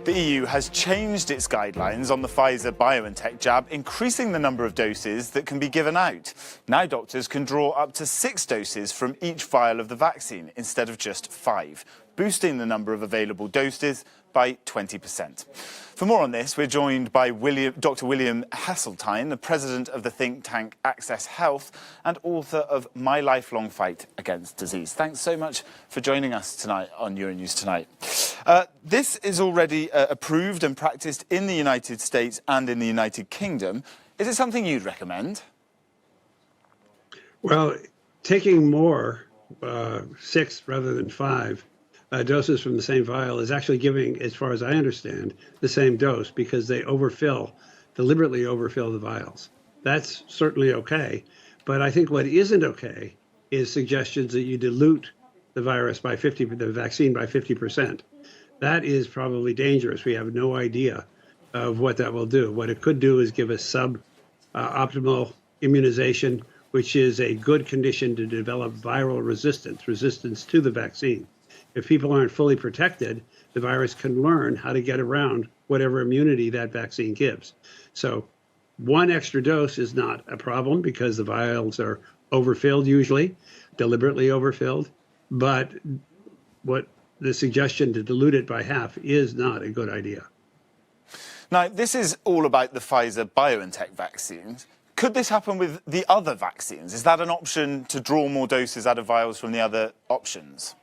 The EU has changed its guidelines on the Pfizer-BioNTech jab, increasing the number of doses that can be given out. Now doctors can draw up to 6 doses from each vial of the vaccine instead of just 5, boosting the number of available doses by 20%. For more on this, we're joined by Dr. William Hasseltine, the president of the think tank Access Health and author of My Lifelong Fight Against Disease. Thanks so much for joining us tonight on Euronews Tonight. This is already approved and practiced in the United States and in the United Kingdom. Is it something you'd recommend? Well, taking more, 6 rather than 5, doses from the same vial is actually giving, as far as I understand, the same dose because they deliberately overfill the vials. That's certainly okay. But I think what isn't okay is suggestions that you dilute the vaccine by 50%. That is probably dangerous. We have no idea of what that will do. What it could do is give us suboptimal immunization, which is a good condition to develop viral resistance to the vaccine. If people aren't fully protected, the virus can learn how to get around whatever immunity that vaccine gives. So 1 extra dose is not a problem because the vials are overfilled usually, deliberately overfilled. But what the suggestion to dilute it by half is not a good idea. Now, this is all about the Pfizer-BioNTech vaccines. Could this happen with the other vaccines? Is that an option to draw more doses out of vials from the other options?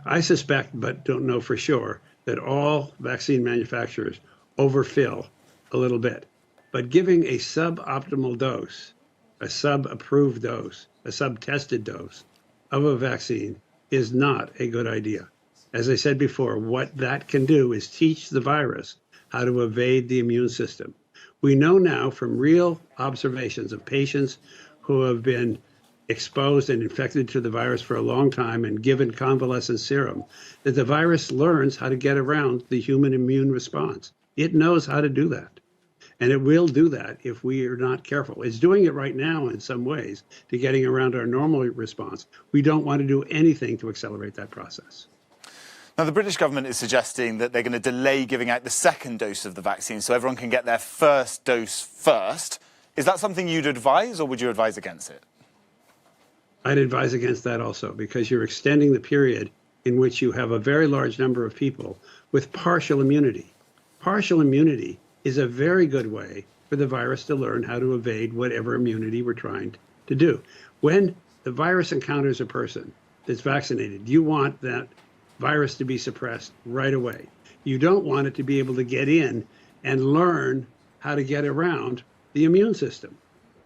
I suspect, but don't know for sure, that all vaccine manufacturers overfill a little bit. But giving a suboptimal dose, a sub-approved dose, a sub-tested dose of a vaccine is not a good idea. As I said before, what that can do is teach the virus how to evade the immune system. We know now from real observations of patients who have been exposed and infected to the virus for a long time and given convalescent serum, that the virus learns how to get around the human immune response. It knows how to do that. And it will do that if we are not careful. It's doing it right now in some ways to getting around our normal response. We don't want to do anything to accelerate that process. Now, the British government is suggesting that they're going to delay giving out the 2nd dose of the vaccine so everyone can get their first dose first. Is that something you'd advise, or would you advise against it? I'd advise against that also, because you're extending the period in which you have a very large number of people with partial immunity. Partial immunity is a very good way for the virus to learn how to evade whatever immunity we're trying to do. When the virus encounters a person that's vaccinated, you want that virus to be suppressed right away. You don't want it to be able to get in and learn how to get around the immune system.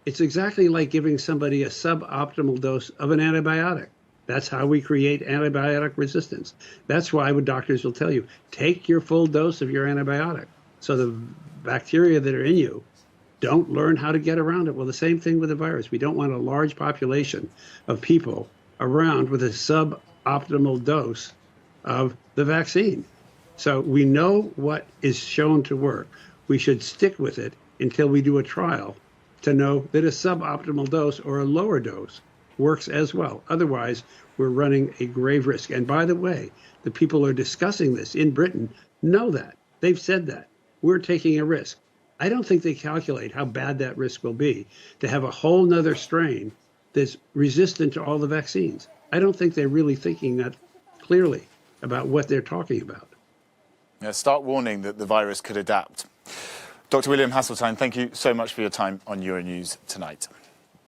It's exactly like giving somebody a suboptimal dose of an antibiotic. That's how we create antibiotic resistance. That's why doctors will tell you, take your full dose of your antibiotic, so the bacteria that are in you don't learn how to get around it. Well, the same thing with the virus. We don't want a large population of people around with a suboptimal dose of the vaccine. So we know what is shown to work. We should stick with it until we do a trial to know that a suboptimal dose or a lower dose works as well. Otherwise, we're running a grave risk. And by the way, the people who are discussing this in Britain know that. They've said that. We're taking a risk. I don't think they calculate how bad that risk will be to have a whole nother strain that's resistant to all the vaccines. I don't think they're really thinking that clearly about what they're talking about. Yeah, stark warning that the virus could adapt. Dr. William Hasseltine, thank you so much for your time on Euronews Tonight.